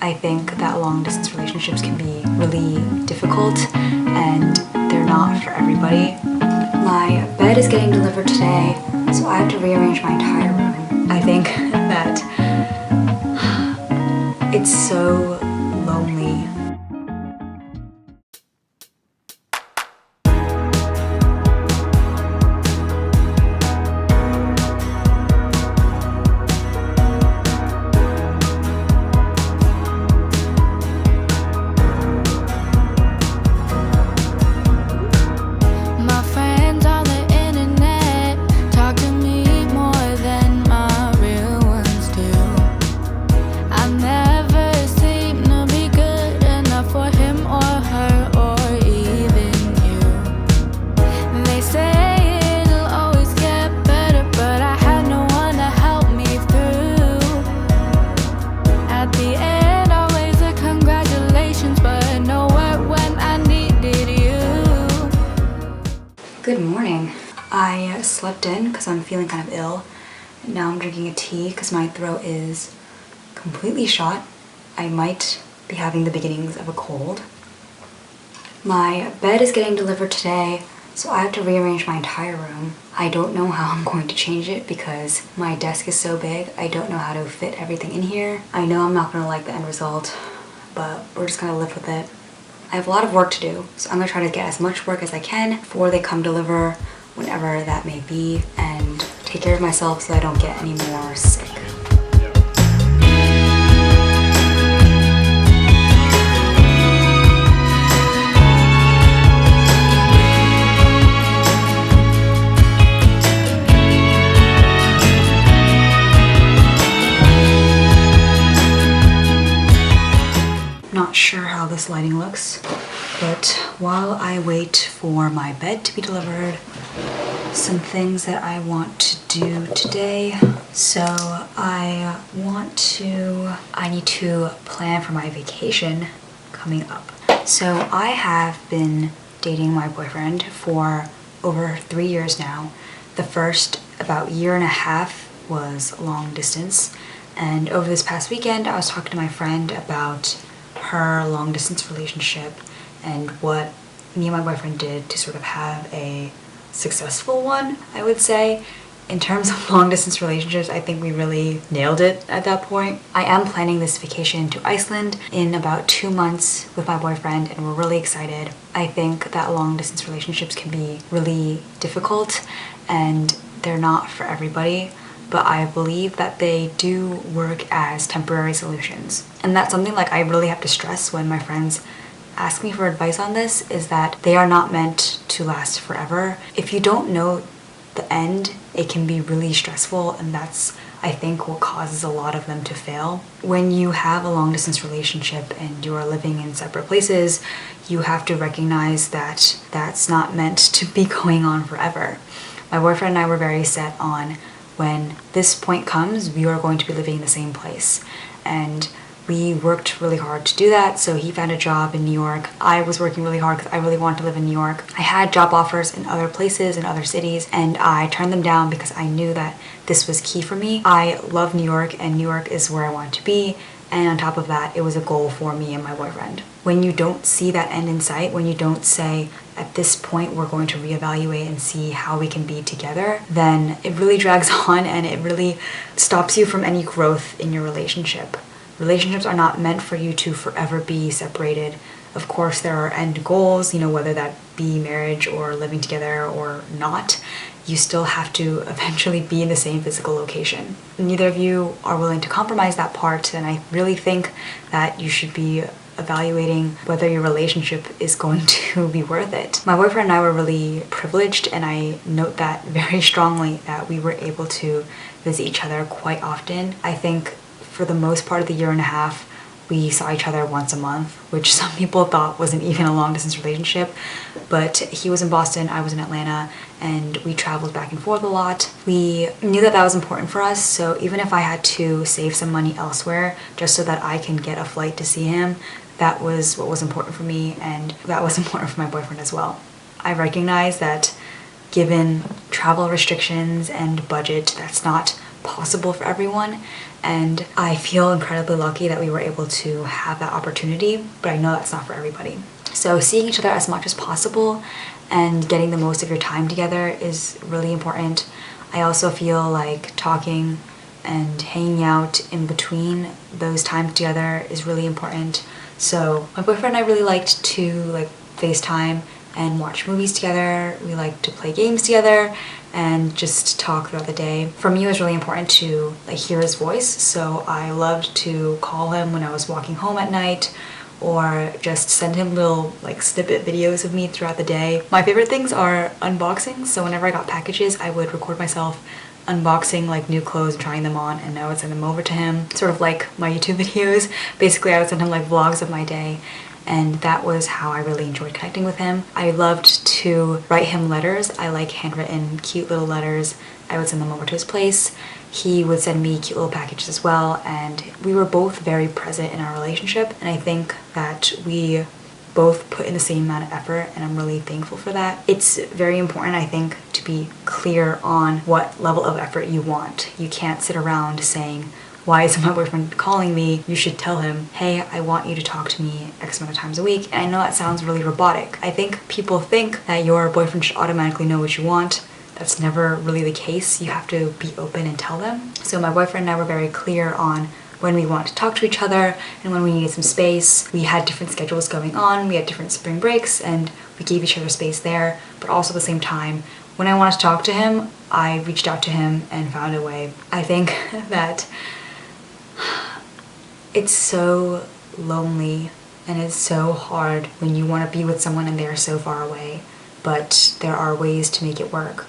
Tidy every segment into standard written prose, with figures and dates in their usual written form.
I think that long distance relationships can be really difficult and they're not for everybody. My bed is getting delivered today, so I have to rearrange my entire room. I think that it's so lonely. Good morning. I slept in because I'm feeling kind of ill. And now I'm drinking a tea because my throat is completely shot. I might be having the beginnings of a cold. My bed is getting delivered today, so I have to rearrange my entire room. I don't know how I'm going to change it because my desk is so big. I don't know how to fit everything in here. I know I'm not going to like the end result, but we're just going to live with it. I have a lot of work to do, so I'm gonna try to get as much work as I can before they come deliver, whenever that may be, and take care of myself so I don't get any more sick. Not sure how this lighting looks, but while I wait for my bed to be delivered, some things that I want to do today. So I need to plan for my vacation coming up. So I have been dating my boyfriend for over 3 years now. The first about year and a half was long distance, and over this past weekend I was talking to my friend about her long distance relationship and what me and my boyfriend did to sort of have a successful one, I would say. In terms of long distance relationships, I think we really nailed it at that point. I am planning this vacation to Iceland in about 2 months with my boyfriend, and we're really excited. I think that long distance relationships can be really difficult and they're not for everybody, but I believe that they do work as temporary solutions. And that's something like I really have to stress when my friends ask me for advice on this, is that they are not meant to last forever. If you don't know the end, it can be really stressful, and that's, I think, what causes a lot of them to fail. When you have a long distance relationship and you are living in separate places, you have to recognize that that's not meant to be going on forever. My boyfriend and I were very set on, when this point comes, we are going to be living in the same place. And we worked really hard to do that. So he found a job in New York. I was working really hard because I really wanted to live in New York. I had job offers in other places, in other cities, and I turned them down because I knew that this was key for me. I love New York, and New York is where I want to be. And on top of that, it was a goal for me and my boyfriend. When you don't see that end in sight, when you don't say, at this point we're going to reevaluate and see how we can be together, then it really drags on and it really stops you from any growth in your relationship. Relationships are not meant for you to forever be separated. Of course, there are end goals, whether that be marriage or living together or not. You still have to eventually be in the same physical location. Neither of you are willing to compromise that part, and I really think that you should be evaluating whether your relationship is going to be worth it. My boyfriend and I were really privileged, and I note that very strongly, that we were able to visit each other quite often. I think for the most part of the year and a half, we saw each other once a month, which some people thought wasn't even a long distance relationship. But he was in Boston, I was in Atlanta, and we traveled back and forth a lot. We knew that that was important for us, so even if I had to save some money elsewhere just so that I can get a flight to see him, that was what was important for me, and that was important for my boyfriend as well. I recognize that given travel restrictions and budget, that's not possible for everyone, and I feel incredibly lucky that we were able to have that opportunity, but I know that's not for everybody. So seeing each other as much as possible and getting the most of your time together is really important. I also feel like talking and hanging out in between those times together is really important. So my boyfriend and I really liked to FaceTime and watch movies together. We like to play games together and just talk throughout the day. For me, it was really important to hear his voice, so I loved to call him when I was walking home at night, or just send him little snippet videos of me throughout the day. My favorite things are unboxings, so whenever I got packages, I would record myself unboxing new clothes and trying them on, and I would send them over to him, sort of like my YouTube videos. Basically, I would send him vlogs of my day, and that was how I really enjoyed connecting with him. I loved to write him letters. I like handwritten, cute little letters. I would send them over to his place. He would send me cute little packages as well, and we were both very present in our relationship, and I think that we both put in the same amount of effort, and I'm really thankful for that. It's very important, I think, to be clear on what level of effort you want. You can't sit around saying, why isn't my boyfriend calling me? You should tell him, hey, I want you to talk to me X amount of times a week. And I know that sounds really robotic. I think people think that your boyfriend should automatically know what you want. That's never really the case. You have to be open and tell them. So my boyfriend and I were very clear on when we wanted to talk to each other and when we needed some space. We had different schedules going on, we had different spring breaks, and we gave each other space there, but also at the same time, when I wanted to talk to him, I reached out to him and found a way. I think that it's so lonely and it's so hard when you want to be with someone and they're so far away, but there are ways to make it work.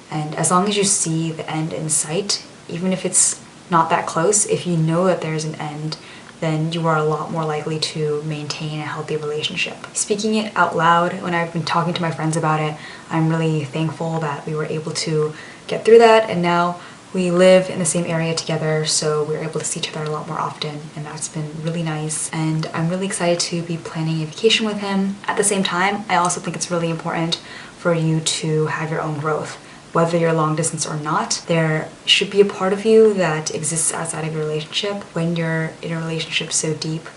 And as long as you see the end in sight, even if it's not that close, if you know that there's an end, then you are a lot more likely to maintain a healthy relationship. Speaking it out loud, when I've been talking to my friends about it, I'm really thankful that we were able to get through that, and now we live in the same area together, so we're able to see each other a lot more often, and that's been really nice. And I'm really excited to be planning a vacation with him. At the same time, I also think it's really important for you to have your own growth. Whether you're long distance or not, there should be a part of you that exists outside of your relationship. When you're in a relationship so deep,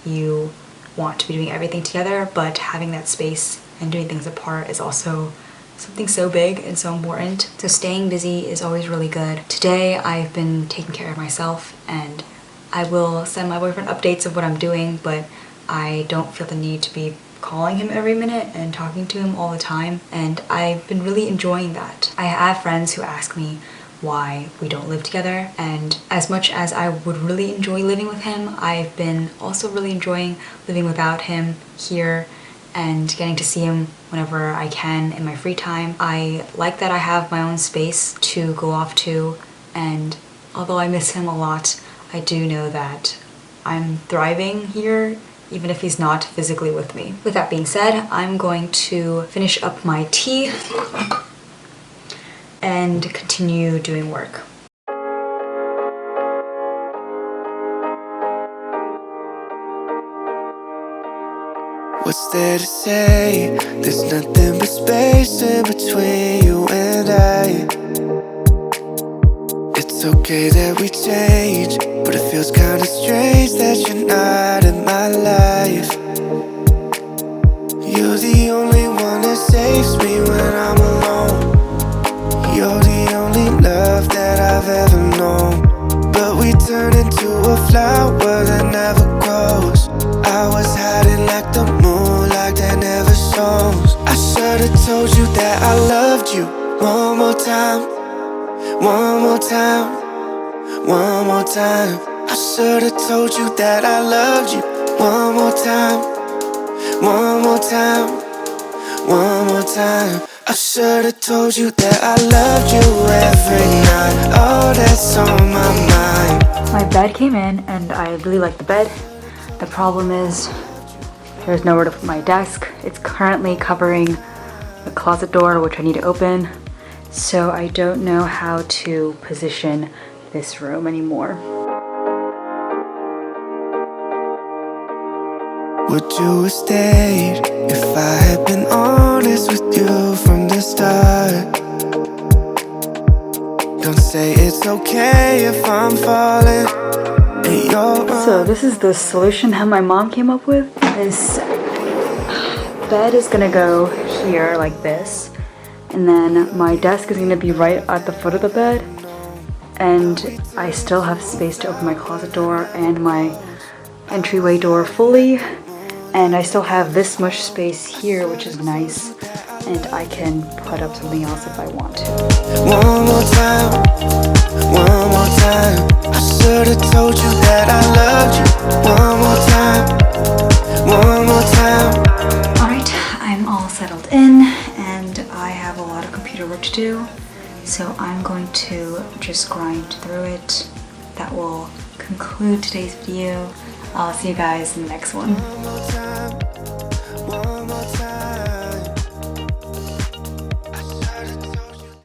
you want to be doing everything together, but having that space and doing things apart is also something so big and so important. So staying busy is always really good. Today, I've been taking care of myself, and I will send my boyfriend updates of what I'm doing, but I don't feel the need to be calling him every minute and talking to him all the time, and I've been really enjoying that. I have friends who ask me why we don't live together, and as much as I would really enjoy living with him, I've been also really enjoying living without him here and getting to see him whenever I can in my free time. I like that I have my own space to go off to, and although I miss him a lot, I do know that I'm thriving here even if he's not physically with me. With that being said, I'm going to finish up my tea and continue doing work. What's there to say? There's nothing but space in between you and I. It's okay that we change, but it feels kinda strange that you're not in my life. You're the only one that saves me when I'm alone. You're the only love that I've ever known. But we turn into a flower that never grows. I was hiding like the moonlight that never shows. I should've told you that I loved you. One more time, one more time, one more time. I should've told you that I loved you. One more time, one more time, one more time. I should've told you that I loved you every night. Oh, that's on my mind. My bed came in and I really like the bed. The problem is there's nowhere to put my desk. It's currently covering the closet door, which I need to open. So I don't know how to position this room anymore. Would you have stayed if I had been honest with you from the start? Don't say it's okay if I'm falling. So this is the solution that my mom came up with. This bed is gonna go here like this, and then my desk is gonna be right at the foot of the bed, and I still have space to open my closet door and my entryway door fully, and I still have this much space here, which is nice, and I can put up something else if I want to. One more time, one more time. I should've told you that I loved you. One more time, one more time. Alright, I'm all settled in, and I have a lot of computer work to do, so I'm going to just grind through it. That will conclude today's video. I'll see you guys in the next one. One more time.